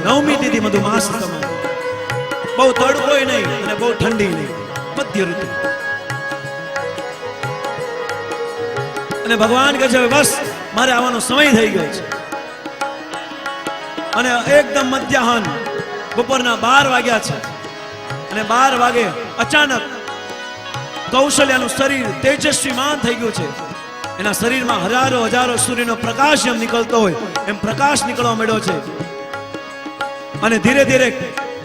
9મી તિથિ મધુમાસ તમામ, બહુ તડકોય નહીં અને બહુ ઠંડી નહીં, મધ્ય ઋતુ. અને ભગવાન કહે છે બસ મારે આવવાનો સમય થઈ ગયો છે. અને એકદમ મધ્યાહન બપોરના 12 વાગ્યા છે. અને 12 વાગે અચાનક કૌશલ્યાનું શરીર તેજસ્વીમાન થઈ ગયું છે. એના શરીરમાં હજારો સૂર્યનો પ્રકાશ જેમ નીકળતો હોય એમ પ્રકાશ નીકળવા માંડ્યો છે. અને ધીરે ધીરે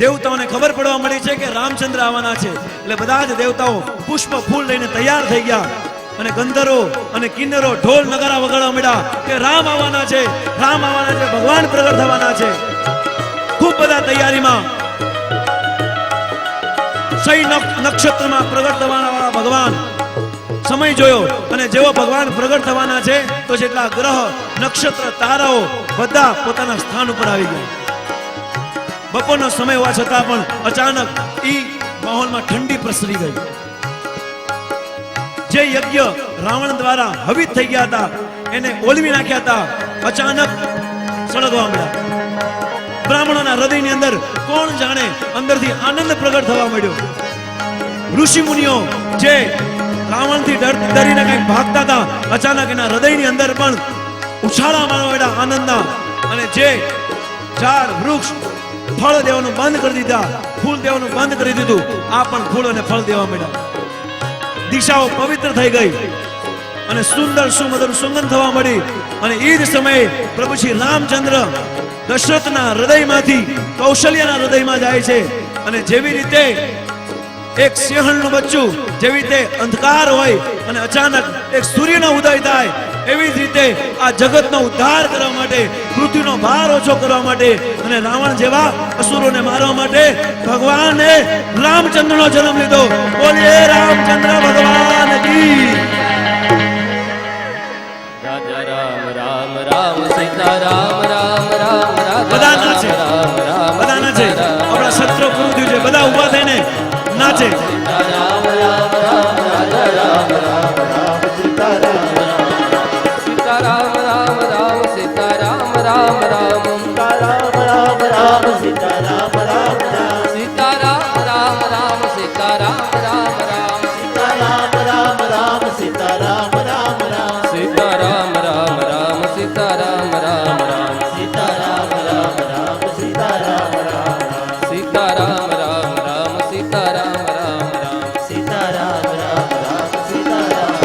દેવતાઓને ખબર પડવા મળી છે કે રામચંદ્ર આવવાના છે. એટલે બધા જ દેવતાઓ પુષ્પ ફૂલ લઈને તૈયાર થઈ ગયા. અને ગંધર્વો અને કિન્નરો ઢોલ નગારા વગાડવા માંડ્યા કે રામ આવવાના છે, રામ આવવાના છે, ભગવાન પ્રગટ થવાના છે. ખૂબ બધા તૈયારીમાં સહી નક્ષત્રમાં પ્રગટ થવાના ભગવાન સમય જોયો. અને જેવો ભગવાન પ્રગટ થવાના છે તો જેટલા ગ્રહ નક્ષત્ર તારાઓ બધા પોતાના સ્થાન ઉપર આવી ગયા. બપોરનો સમય હોવા છતાં પણ અચાનક ઈ માહોલમાં ઠંડી પ્રસરી ગઈ. જે યજ્ઞ રાવણ દ્વારા હવિત થઈ ગયા હતા એને ઓલવી નાખ્યા હતા, અચાનક સળગવા મળ્યા. બ્રાહ્મણોના હૃદયની અંદર કોણ જાણે અંદરથી આનંદ પ્રગટ થવા મળ્યો. ઋષિ મુનિઓ જે રાવણથી ડરીને કંઈક ભાગતા હતા, અચાનક એના હૃદયની અંદર પણ ઉછાળા મારવા મળ્યા આનંદના. અને જે ઝાડ વૃક્ષ ફળ દેવાનું બંધ કરી દીધા, ફૂલ દેવાનું બંધ કરી દીધું, આ પણ ફૂલ અને ફળ દેવા મળ્યા. દિશાઓ પવિત્ર થઈ ગઈ અને સુંદર સુમધુર સુગંધ થવા મળી. અને એ જ સમયે પ્રભુ શ્રી રામચંદ્ર દશરથના હૃદયમાંથી કૌશલ્યના હૃદયમાં જાય છે. અને જેવી રીતે એક સિંહણનું બચ્ચું જેવી રીતે અંધકાર હોય અને અચાનક એક સૂર્યનો ઉદય થાય, એવી જ રીતે આ જગતનો ઉદ્ધાર કરવા માટે, પૃથ્વીનો ભાર ઓછો કરવા માટે અને રાવણ જેવા અસુરોને મારવા માટે ભગવાને રામચંદ્રનો જન્મ લીધો. બોલીએ રામચંદ્ર ભગવાન કી. રાજા રામ રામ રામ સીતા રામ રામ રામ રામ. બધા નાચે, બધા નાચે. આપણા સત્ર પૂરું થયું છે, બધા ઊભા થઈને નાચે. રામ રામ રામ રાજા રામ રામ રામ સીતા રામ સીતા રામ રામ રામ સીતા રામ રામ રામ રામ રામ રામ સીતા રામ રામ રામ સીતા રામ રામ રામ સીતા રામ રામ રામ સીતા રામ રામ રામ સીતા રામ રામ રામ સીતા રામ રામ રામ સીતા રામ રામ રામ સીતા રામ રામ રામ સીતા રામ રામ રામ સીતા રામ રામ રામ સીતા રામ રામ રામ સીતા રામ રામ રામ સીતા રામ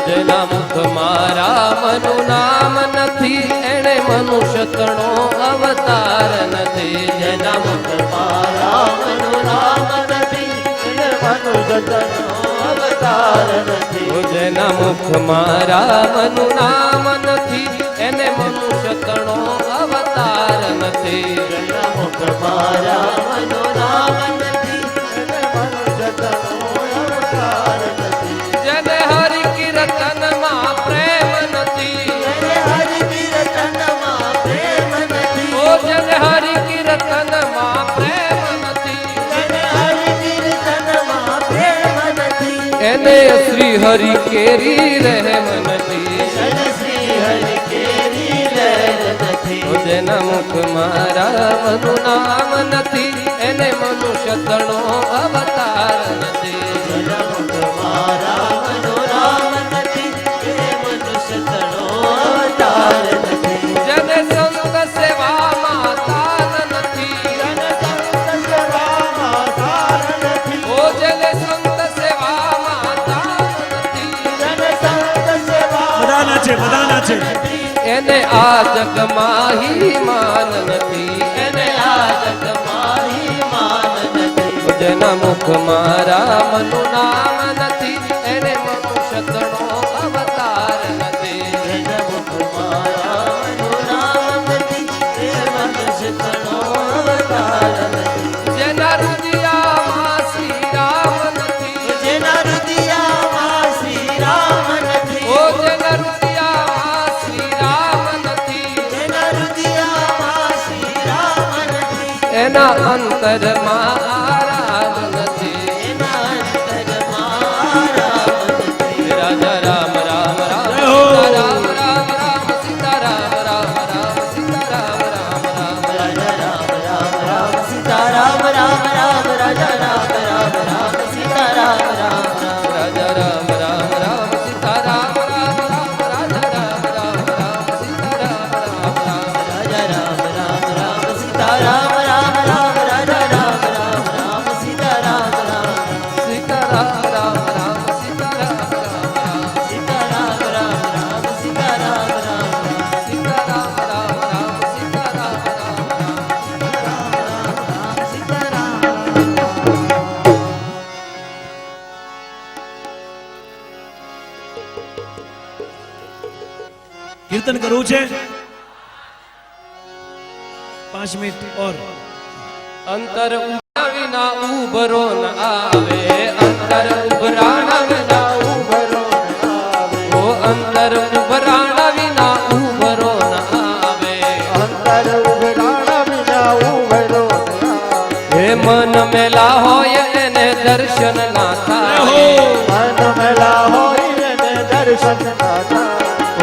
જેના મુખમાં રામનું નામ નથી એણે મનુષ્ય તણો અવતાર નથી. જેના મુખમાં રામનું નામ નથી એણે મનુષ્ય તણો અવતાર નથી. જેના મુખમાં રામનું નામ નથી એને મનુષ્ય તણો અવતાર નથી. જેના મુખમાં રામનું નામ નથી એને મનુષ્ય તણો અવતાર નથી. જેને હરિ કીર્તનમાં પ્રેમ નથી, જેને હરિ કીર્તનમાં પ્રેમ નથી, ઓ જેને હરિ કીર્તનમાં પ્રેમ નથી, જેને હરિ કીર્તનમાં પ્રેમ નથી, એને શ્રી હરિ કેરી રહેમ નથી, એને શ્રી હરિ કેરી રહેમ નથી. ઓ જેના મુખમાં રામનું નામ નથી એને મનુષ્ય તણો અવતાર નથી. જેના મુખમાં રામનું નામ નથી એને મનુષ્ય તણો અવતાર નથી. જેને સંત સેવામાં તાલ નથી, જેને સંત સેવામાં તાલ નથી, ઓ જેને સંત સેવામાં તાલ નથી, જેને સંત સેવા બધા નાચે, બધા નાચે. એને આ જગમાં હી માન નથી, એને આ જગમાં હી માન નથી. જેના મુખમાં રામનું નામ નથી એને મનુષ્ય તણો અવતાર નથી. જેના મુખમાં રામનું નામ નથી એ મનુષ્ય તણો અવતાર નથી. જેના હૃદયમાં શ્રી રામ નથી, જેના હૃદયમાં શ્રી રામ નથી, ઓ જેના હૃદયમાં શ્રી રામ નથી, જેના હૃદયમાં શ્રી રામ નથી, એના અંતરમાં આરામ નથી, એના અંતરમાં આરામ નથી. રાજા રામ રામ રામ સીતા રામ રામ રામ સીતા રામ રામ રામ સીતા રામ રામ રામ રાજા રામ કીર્તન કરવું છે 5 મિનિટ ઓર અંતર ઉભરા વિના ઉભરો ન આવે, અંતર ઉભરાણા વિના ઉભરો ન આવે, ઓ અંતર ઉભરાણા વિના ઉભરો ન આવે, અંતર ઉભરાણા વિના ઉભરો ન આવે. હે મન મેલા હોય એને દર્શન ના થાય, મન મેલા હોય એને દર્શન ના થાય,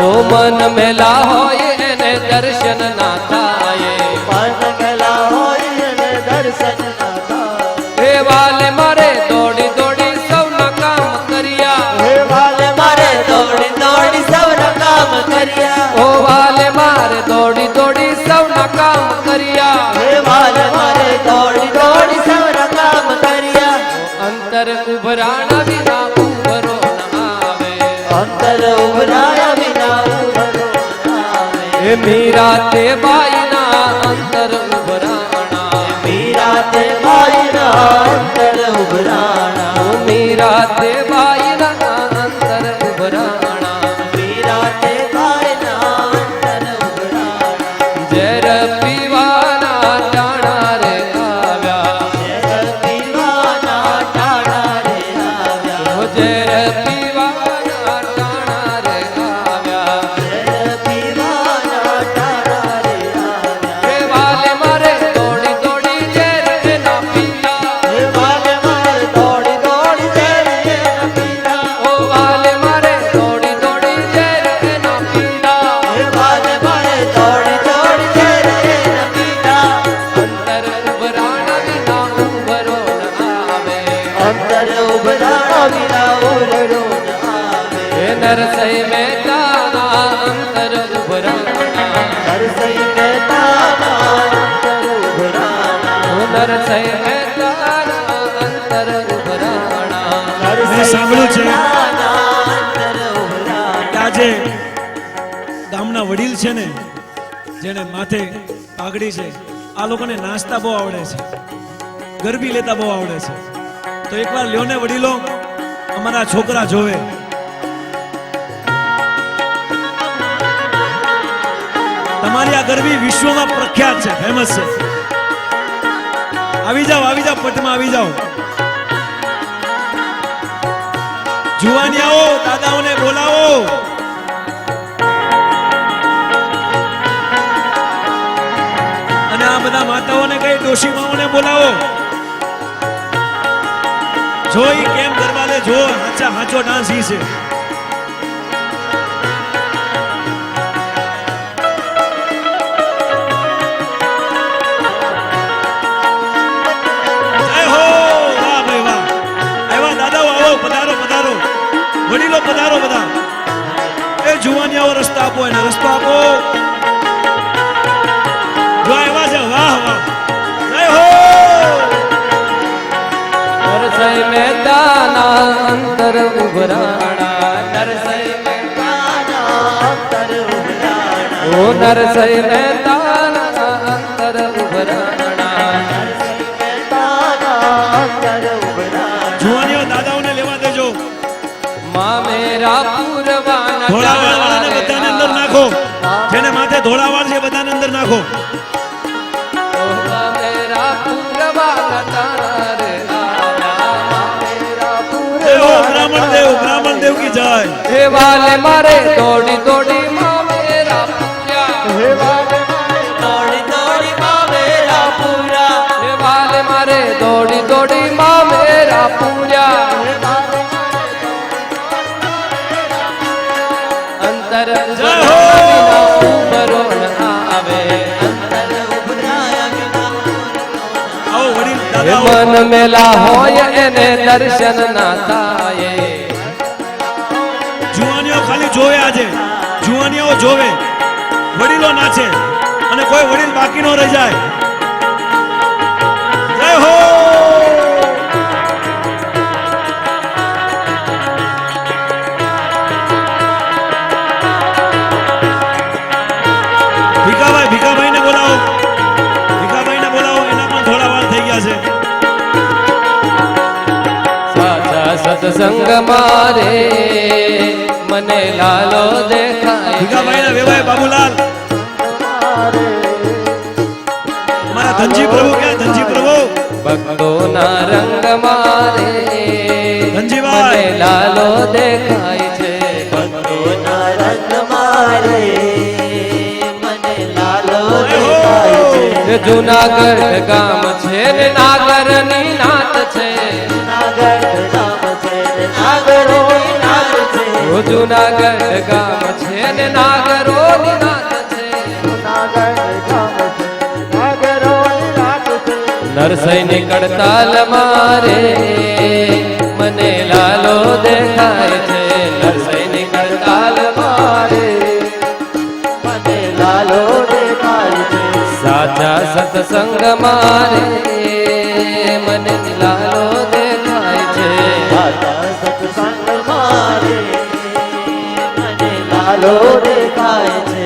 ઓ મન મેલા હોય એને દર્શન ના થાય, મન મેલા હોય એને દર્શન ના થાય. હે વાલે મારે દોડી દોડી સૌના કામ કર્યા, હે વાલે મારે દોડી દોડી સૌના કામ કર્યા, ઓ વાલે મારે દોડી દોડી સૌના કામ કર્યા, હે વાલે મારે દોડી દોડી સૌના કામ કર્યા. અંતર ઉભરાણા વિના ઉભરો ન આવે, અંતર ઉભરાયા વિના ઉભરો ન આવે. હે મીરા તે બાઈના અંતર ઉભરાણા, મીરા તે બાઈના અંતર ઉભરાણા, ઓ મીરા તે બાઈના અંતર ઉભરાણા, મીરા તે બાઈના અંતર ઉભરાણા. ઝેર પીવાના ટાણા રે આવ્યા, ઝેર પીવાના ટાણા રે આવ્યા, ઓ ઝેર પીવાના ટાણા રે આવ્યા, ઝેર પીવાના ટાણા રે આવ્યા. હે વાલે મારે દોડી દોડી ઝેર એના પીધા, હે વાલે મારે દોડી દોડી ઝેર એના પીધા, ઓ વાલે મારે દોડી દોડી ઝેર એના પીધા, હે વાલે મારે દોડી દોડી ઝેર એના પીધા. અંતર ઉભરાણા વિના ઉભરો ન આવે, અંતર ઉભરાણા વિના ઉભરો ન આવે. હે નરસઈ મહેતાના અંતર ઉભરાણા, નરસિંહ મહેતાના અંતર ઉભરાણા, ઓ નરસઈ મહેતાના અંતર ઉભરાણા, મેં સાંભળ્યું છે મહેતાના અંતર ઉભરાણા. કે આજે ગામના વડીલ છે ને જેને માથે પાઘડી છે આ લોકોને નાસ્તા બહુ આવડે છે, ગરબી લેતા બહુ આવડે છે. તો એકવાર લ્યો ને વડીલો, અમારા છોકરા જોવે. તમારી આ ગરબી વિશ્વમાં પ્રખ્યાત છે, ફેમસ છે. આવી જાઓ પટમાં આવી જાઓ. જુવાનિયાઓ દાદાઓને બોલાવો. અને આ બધા માતાઓને કઈ ડોશીમાઓને બોલાવો. જોઈ કેમ ગરબા લે, જો હાચો ડાન્સ ઈ છે. જય હો, વાહ ભાઈ વાહ. આવ્યા દાદાઓ, આવો, પધારો પધારો. વડીલો પધારો બધા. એ જુવાનિયાઓ રસ્તા આપો, એને રસ્તો આપો. જો આવ્યા છે, વાહ વાહ. જય હો. નરસઈ મહેતાના અંતર ઉભરાણા, નરસઈ મહેતાના અંતર ઉભરાણા, ઓ નરસઈ મહેતાના અંતર ઉભરાણા, નરસિંહ મહેતાના અંતર ઉભરાણા. જુવાનીઓ દાદાઓને લેવા દેજો. મામેરા પૂરવાના ધોળાવાળ વાળાને બધાને અંદર નાખો. જેને માથે ધોળાવાળ છે બધાને અંદર નાખો. મામેરા પૂરવાના ટાણા રે આવ્યા, જય હો બ્રાહ્મણ દેવ કી જય. હે વાલે મારે દોડી દોડી મામેરા પૂર્યા, હે વાલે મારે દોડી દોડી મામેરા પૂરા, હે વાલે મારે દોડી દોડી મામેરા પૂર્યા, હે વાલે અંતર જય હો. ઉભરો ન આવે, અંતર ઉભરાયા વિના આવો વડીલ હે દાદાઓ. મન મેલા હોય એને દર્શન ના થાય, જુવાનીઓ ખાલી જોવે. આજે જુવાનીઓ જોવે, વડીલો નાચે અને કોઈ વડીલ બાકી ન રહી જાય. જય હો. ભીખાભાઈને બોલાવો. ભીખાભાઈને બોલાવો. એના પણ થોડા વાર થઈ ગયા છે. સાચા સત્સંગ મારે મને લાલો દેખાય ભીખાભાઈના વેવાય બાબુલાલ અમારા ધનજી પ્રભુ ક્યાં ધનજી પ્રભુ ભક્તોના રંગ મારે ધનજીભાઈ મને લાલો દેખાય છે ભક્તોના રંગ મારે મને લાલો દેખાય છે જુનાગઢ ગામ છે ને નાગરની નાત છે જુનાગઢ ગામ છે ને નાગરોની નાત છે જુનાગઢ ગામ છે ને નાગરોની નાત છે જુનાગઢ ગામ છે નાગરોની નાત છે નરસૈની કડતાલ મારે મને લાલો દેખાય છે નરસૈની કડતાલ મારે મને લાલો દેખાય છે સાચા સત્સંગ મારે મને લાલો દેખાય છે સાચા સત્સંગ મારે મને લાલો દેખાય છે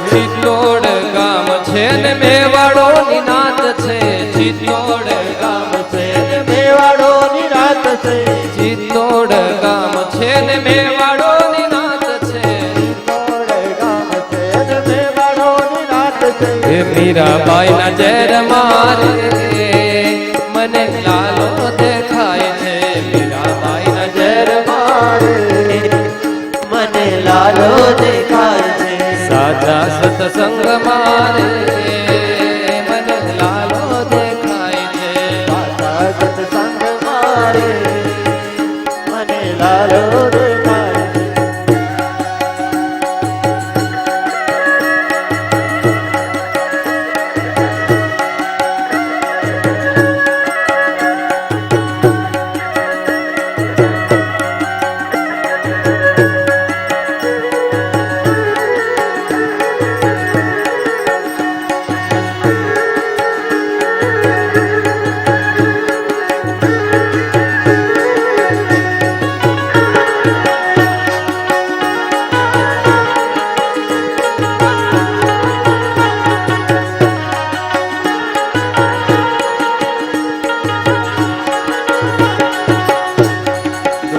ચિત્તોડ ગામ છે ને મેવાડોની નાત છે ચિત્તોડ ગામ છે મેવાડોની રાત છે ચિત્તોડ ગામ છે ને મેવાડોની નાત છે ગામ છે મેવાડોની રાત છે હે મીરાબાઈ ના ઝેર મારે મને લાલો દેખાય છે મીરાબાઈ ના ઝેર મારે મને લાલો દેખાય છે સાચા સત્સંગ મારે મને લાલો દેખાય છે સાચા સત્સંગ મારે મને લાલો દેખાય છે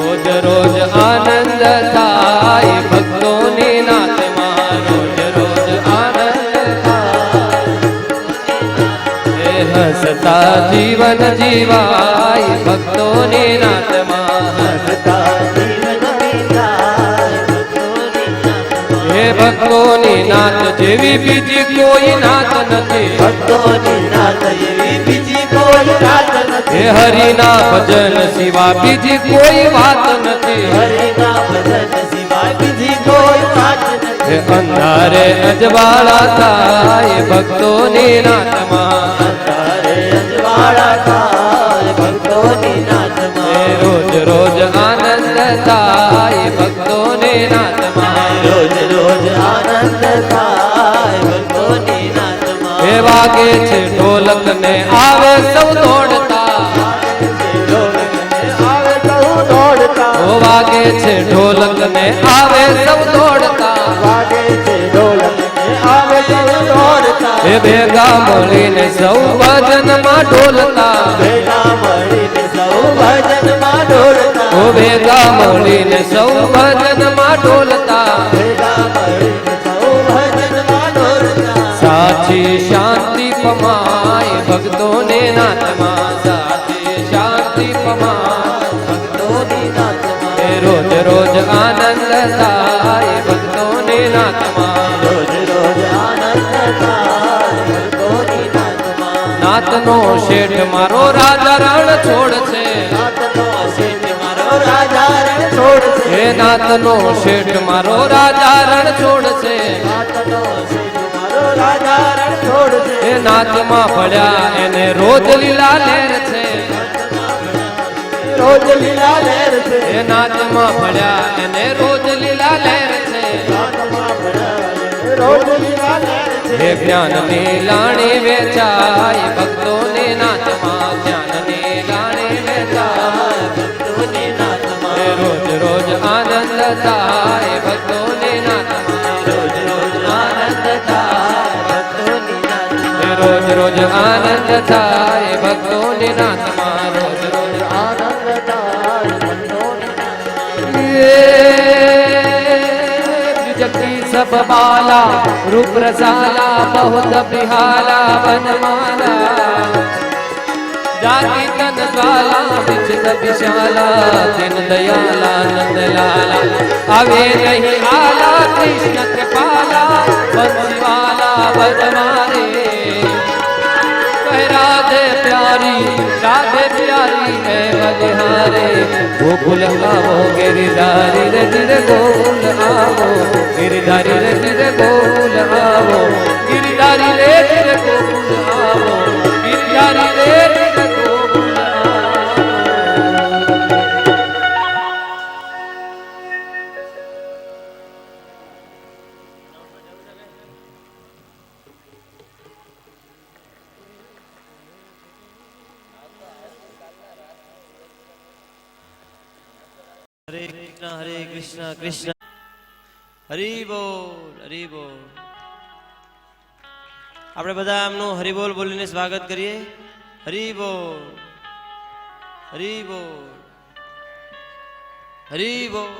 રોજ રોજ આનંદ થાય ભક્તોની નાતમાં રોજ રોજ આનંદ થાય હે હસતા જીવન જીવાય ભક્તોની નાતમાં હસતા જીવન વિતાય ભક્તોની નાતમાં. હે ભક્તોની નાત જેવી બીજી કોઈ નાત નથી ભક્તોની નાત એવી બીજી કોઈ રાત હે નથી હરિના ભજન સિવા બીજી કોઈ વાત નથી હરિના ભજન સિવાય બીજી કોઈ વાત નથી હે અંધારે અજવાળા થાય ભક્તોની નાતમાં અંધારે અજવાળા થાય ભક્તોની હે નાતમાં રોજ રોજ આનંદ થાય ભક્તોની નાતમાં રોજ રોજ આનંદ થાય ભક્તોની નાતમાં હે વાગે છે ઢોલક ને આવે સૌ દોડતા આવે સૌ દોડતા ઓ વાગે છે ઢોલક ને આવે સૌ દોડતા વાગે છે ઢોલક ને આવે સૌ દોડતા હે ભેગા મળીને સૌ ભજનમાં ઢોલતા ભેગા મળીને સૌ ભજનમાં ઢોળતા ઓ ભેગા મળીને સૌ ભજનમાં ઢોલતા ભેગા મળીને સૌ ભજનમાં ઢોળતા સાચી શાંતિ પમાય ભક્તોને નાતમાં સાચી શાંતિ પમાય ભક્તોની નાતમાં હે રોજ રોજ આનંદ થાય ભક્તોને નાતમાં રોજ રોજ આનંદ થાય ભક્તોની નાતમાં નાતનો શેઠ મારો રાજા રણ છોડ છે નાતનો શેઠ મારો રાજા રણ છોડ છે હે નાતનો શેઠ મારો રાજા રણ છોડ છે નાતનો શેઠ મારો રાજા રણ છોડ છે હે નાતમાં પડ્યા એને રોજ લીલા લહેર છે રોજ લીલા લહેર છે એ નાતમાં પડ્યા એને રોજ લીલા લહેર છે નાતમાં ભળાય રોજ નિરાલે છે હે જ્ઞાનની લાણી વેચાય ભક્તોને નાથમાં જ્ઞાનની લાણી વેચાય ભક્તોને નાથમાં હે રોજ રોજ આનંદ થાય ભક્તોને નાથમાં રોજ રોજ આનંદ થાય ભક્તોને નાથમાં હે રોજ રોજ આનંદ થાય ભક્તોને નાથમાં રોજ રોજ આનંદ થાય ભક્તોને ब्रजकी सब बाला रूप रसाला बहुत बिहाला वनमाला जाति तन ज्वाला विचित विशाला दिन दयाला नंद लाला अवे नहीं आला कृष्ण कृपाला बंसीवाला वनमारे कह राधे प्यारी है बलिहारे गोकुल आवो गिरधारी रे गिर गोकुल आवो गिरधारी रे गिर गोकुल आवो गिरधारी रे गिर गोकुल आवो गिरधारी रे गिर गोकुल आवो હરે કૃષ્ણ કૃષ્ણ હરિ બોલ હરિ બોલ. આપણે બધા આમનું હરિ બોલ બોલીને સ્વાગત કરીએ. હરિ બોલ હરિ બોલ હરિ બોલ.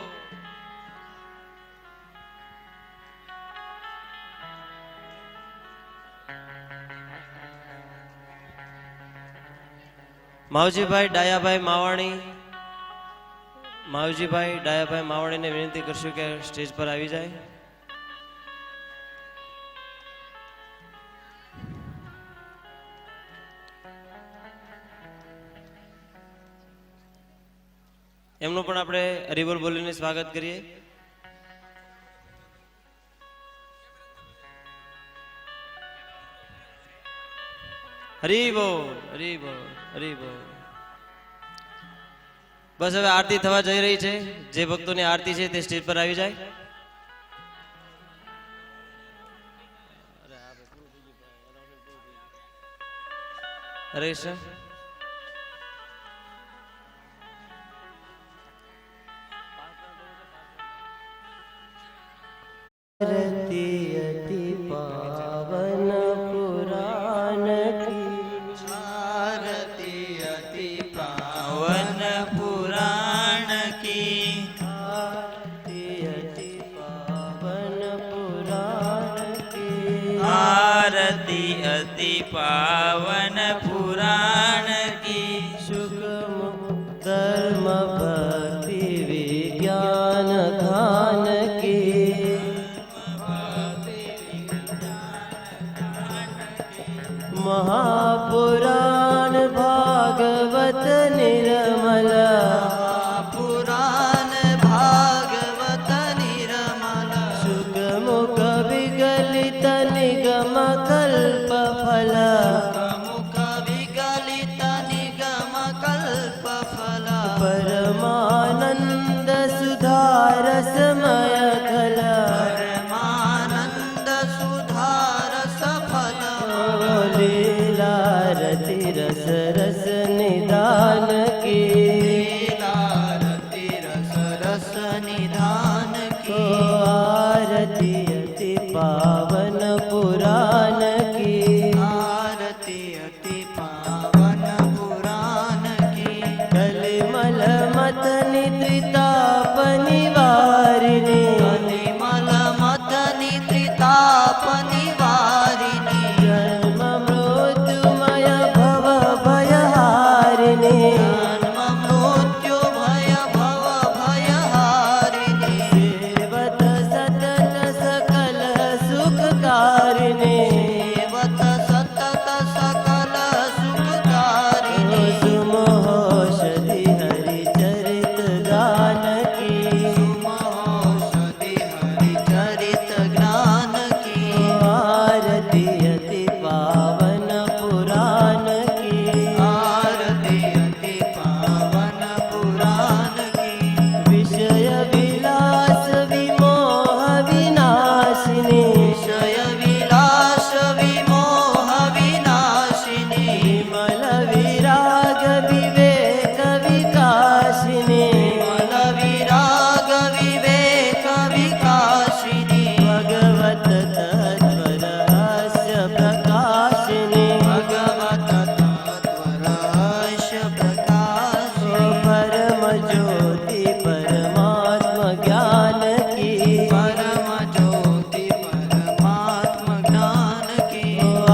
માવજીભાઈ ડાયાભાઈ માવાણી માવજીભાઈ ડાયાભાઈ માવાણીને વિનંતી કરશું કે સ્ટેજ પર આવી જાય. એમનું પણ આપણે હરિબોલ બોલીને સ્વાગત કરીએ. હરિ બોલ હરિ બોલ હરિ બોલ. બસ હવે આરતી થવા જઈ રહી છે. જે ભક્તોની આરતી છે તે સ્ટેજ પર આવી જાય. હરે કૃષ્ણ. अति पावन पुराण की आरती अति पावन पुराण की अति पावन पुराण की आरती अति पावन पुराण की सुगम धर्म भक्ति विज्ञान खान की महापुराण भागवत निर्मल पुराण भागवत निर्मल सुगमुख विगलित निगम कल्प फल मुख विगलित निगम कल्प फल परमानंद सुधारसमय खल परमानंद सुधार सफल लीला रति रस रस निदान की लीलारती रस रस निधान की आरती अति पावन पुराण की आरती अति पावन पुराण की कलिमल मत निताप निवारिणी कलिमल मत नित्रिताप निवारिणी जन्म मृत्युमय भव भयहारिणी विवेक विकासिनी मन विराग विवेक विकासिनी भगवत तत्व रहस्य प्रकाशिनी भगवत तत्व रहस्य प्रकाशिनी परम ज्योति परमात्म ज्ञान की परम ज्योति परमात्म ज्ञान की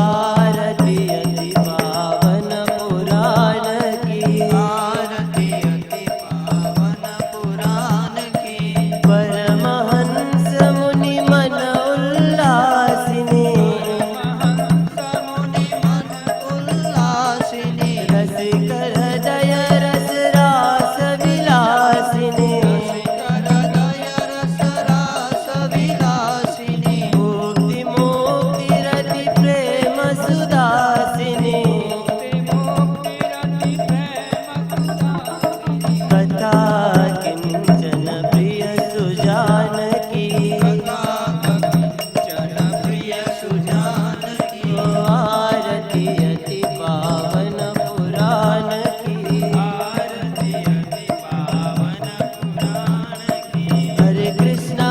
आरती अति पावन पुराण की आरती अति पावन पुराण की परमहंस मुनि मन उल्लासिनी मुनि मन उल्लासिनी रसिक हृदय रस रास विलासिनी रस रास विलासिनी मुक्ति मुक्ति रति प्रेम सुदासिनी कथा किंचन प्रिय सुजान की किंचन प्रिय सुजान की आरती अति पावन पुराण की आरती अति पावन पुराण की हरे कृष्णा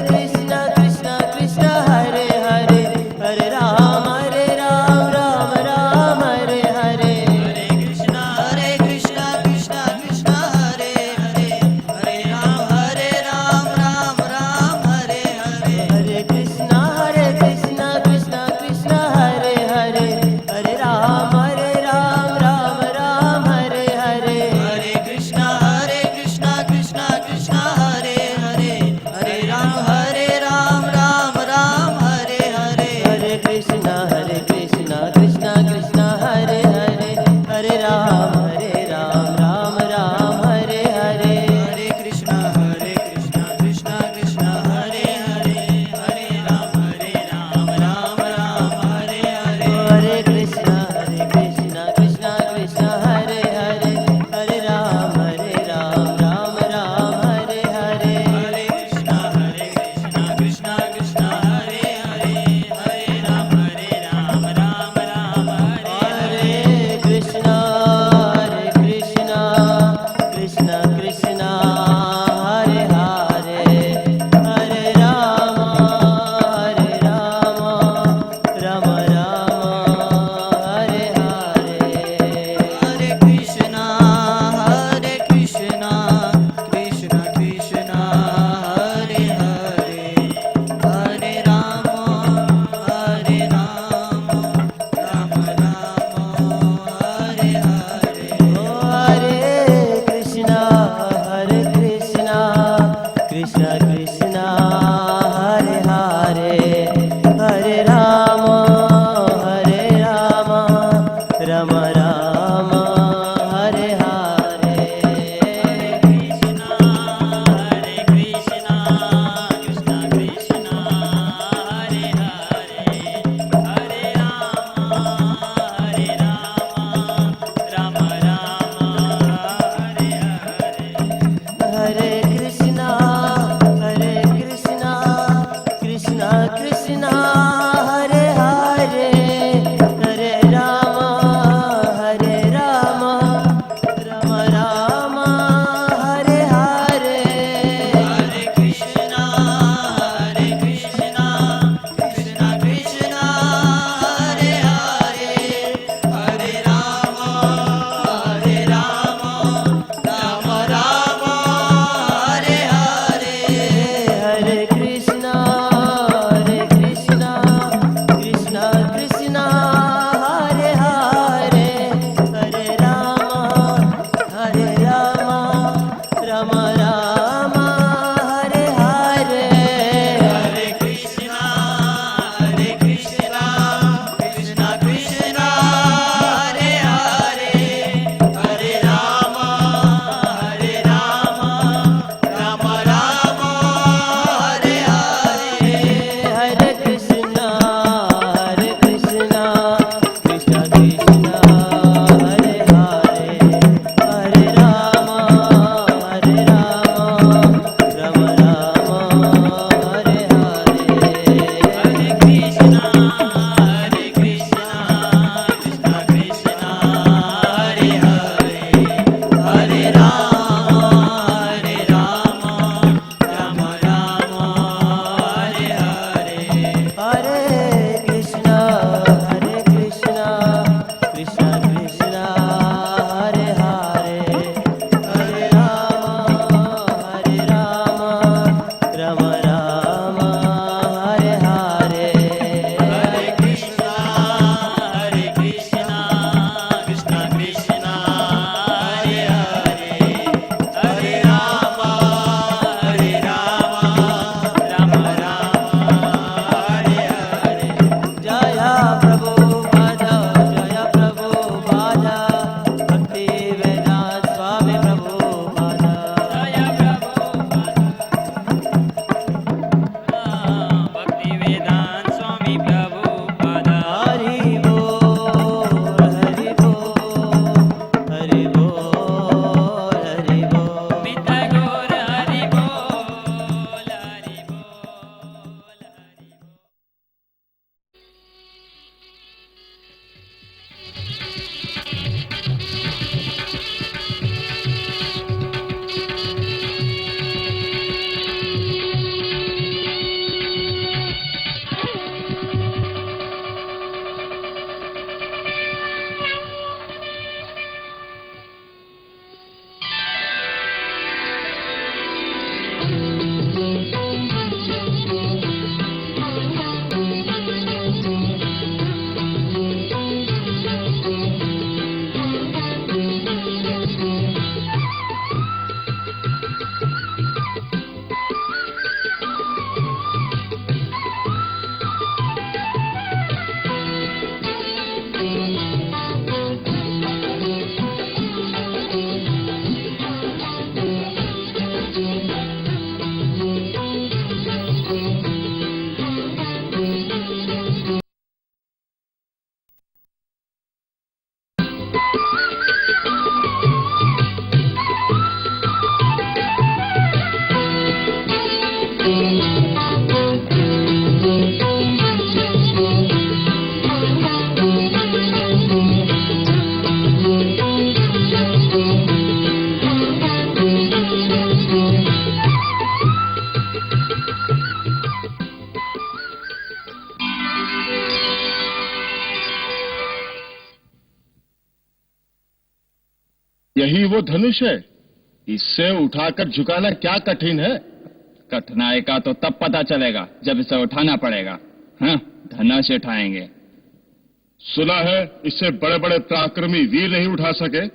कृष्ण कृष्ण हरे हरे हरे राम राम राम हरे हरे हरे कृष्णा कृष्ण कृष्ण हरे हरे हरे राम राम राम हरे हरे हरे कृष्णा कृष्ण कृष्ण हरे हरे हरे राम राम राम हरे हरे हरे कृष्णा कृष्ण कृष्ण हरे हरे हरे राम राम राम हरे हरे हरे कृष्णा कृष्ण कृष्ण हरे हरे हरे राम राम राम हरे हरे हरे कृष्णा कृष्ण कृष्ण हरे हरे हरे राम राम राम हरे हरे हरे कृष्णा कृष्ण कृष्ण हरे हरे हरे राम राम राम हरे हरे हरे कृष्णा कृष्ण कृष्ण हरे हरे हरे राम राम राम हरे हरे कृष्णा यही वो धनुष है। इससे उठाकर झुकाना क्या कठिन है? कठिनाई का तो तब पता चलेगा जब इसे उठाना पड़ेगा। हाँ, धनुष उठाएंगे। सुना है इससे बड़े बड़े पराक्रमी वीर नहीं उठा सके।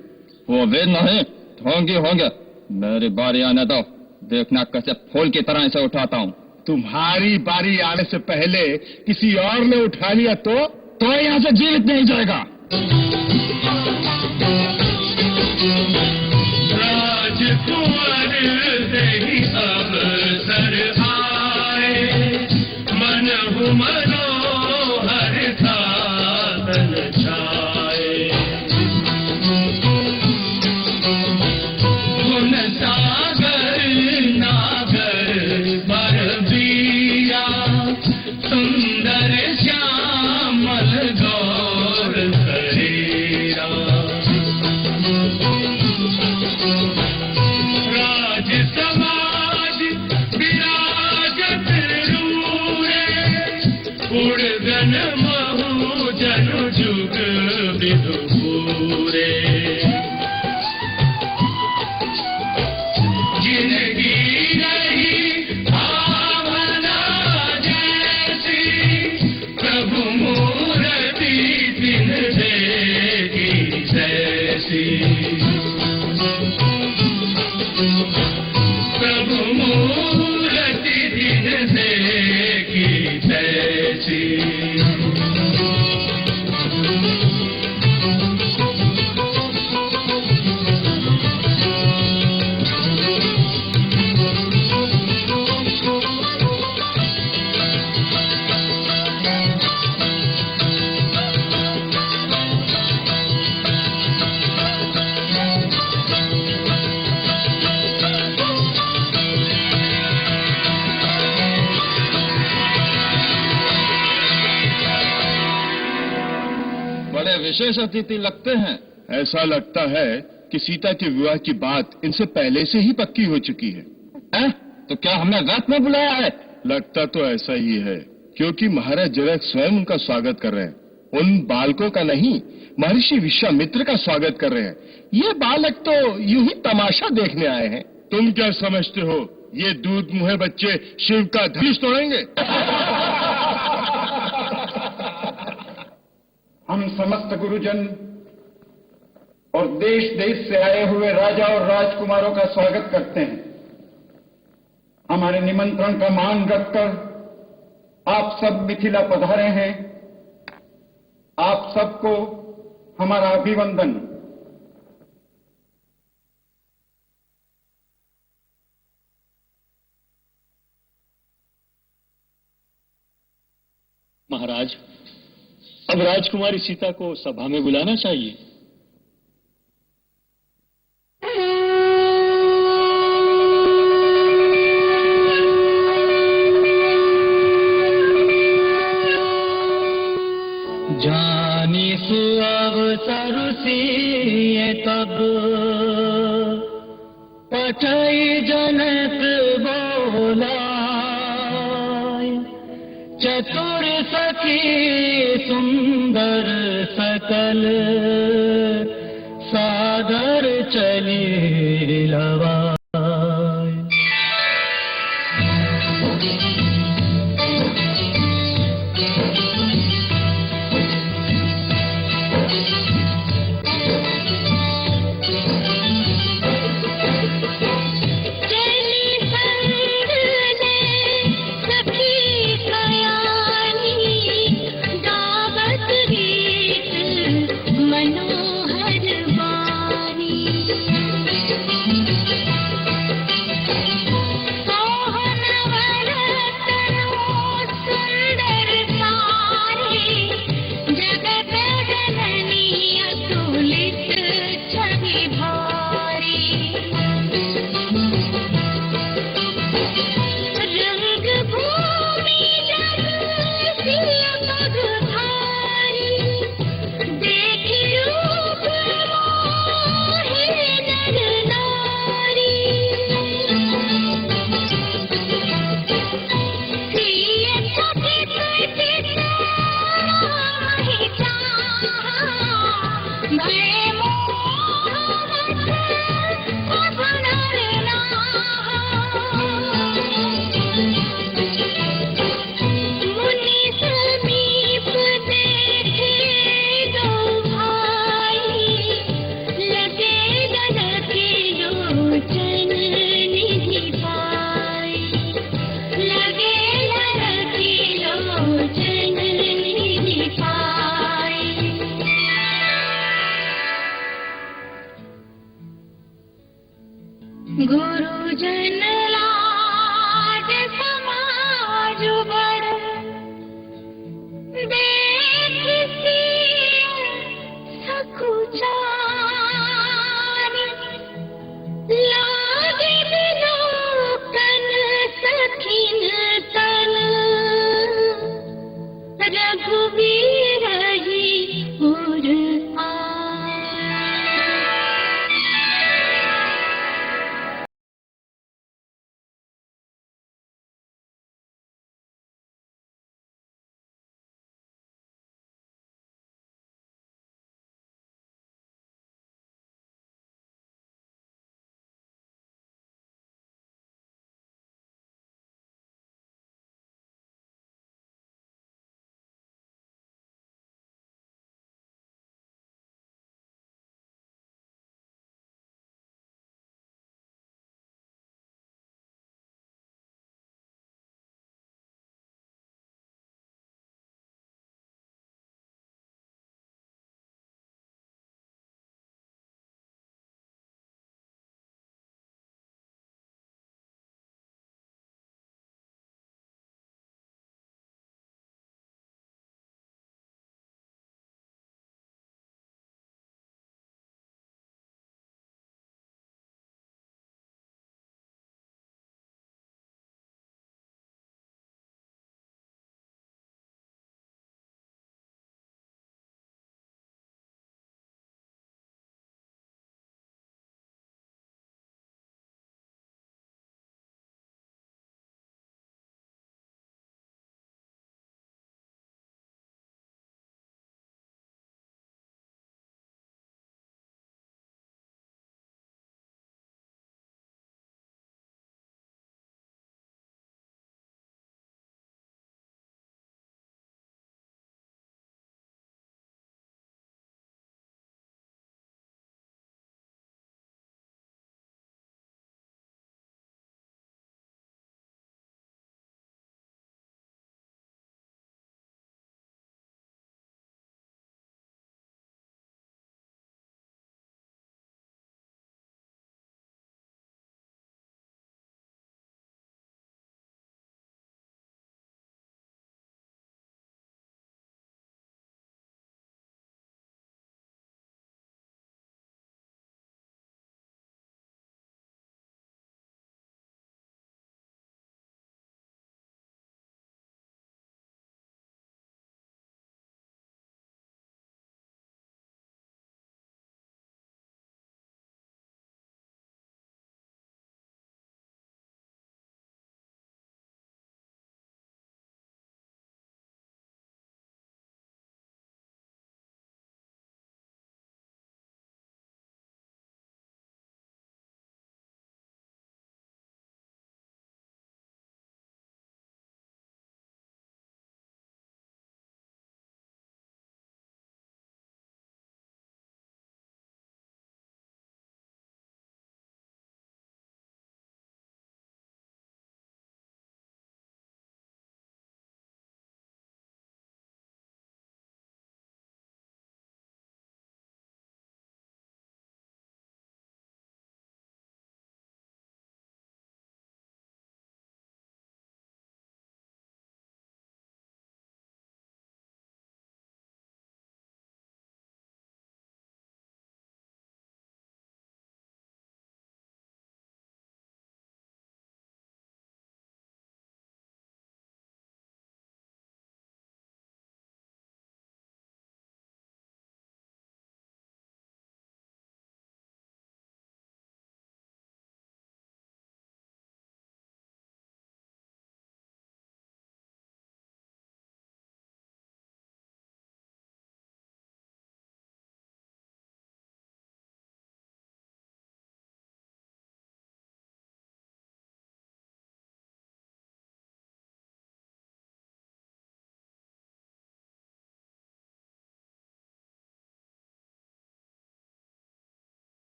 वो वीर नहीं होंगे होंगे। मेरी बारी आने दो, देखना कैसे फूल की तरह इसे उठाता हूँ। तुम्हारी बारी आने से पहले किसी और ने उठा लिया तो यहाँ से जीवित नहीं जाएगा। राजकुमार देही अवसर आए, मन मनोहर साधन छाए। गुण सागर नागर बर बीरा, सुंदर श्यामल गौर शरीरा। राज समाज विराजत रूरे, उड़गन महु जनु जुग विदु पूरे। जिंदगी रही भावना जैसी, प्रभु मूर्ति दिन देगी जैसी। प्रभु मूर्ति दिन देगी जैसी। बड़े विशेष अतिथि लगते हैं। ऐसा लगता है कि सीता के विवाह की बात इनसे पहले से ही पक्की हो चुकी है। हैं? तो क्या हमने रात में बुलाया है? लगता तो ऐसा ही है, क्योंकि महाराज जनक स्वयं उनका स्वागत कर रहे हैं। उन बालकों का नहीं, महर्षि विश्वामित्र का स्वागत कर रहे हैं। ये बालक तो यूं ही तमाशा देखने आए हैं। तुम क्या समझते हो, ये दूध मुहे बच्चे शिव का धनुष तोड़ेंगे? हम समस्त गुरुजन और देश देश से आए हुए राजा और राजकुमारों का स्वागत करते हैं। हमारे निमंत्रण का मान रखकर आप सब मिथिला पधारे हैं। आप सबको हमारा अभिवंदन। महाराज, अब राजकुमारी सीता को सभा में बुलाना चाहिए। जानी सुअवसर सिए तब, पठई जनक बोला। चतुर सखी सुंदर सकल, सादर चली लवा। गुरुजन लाज समाज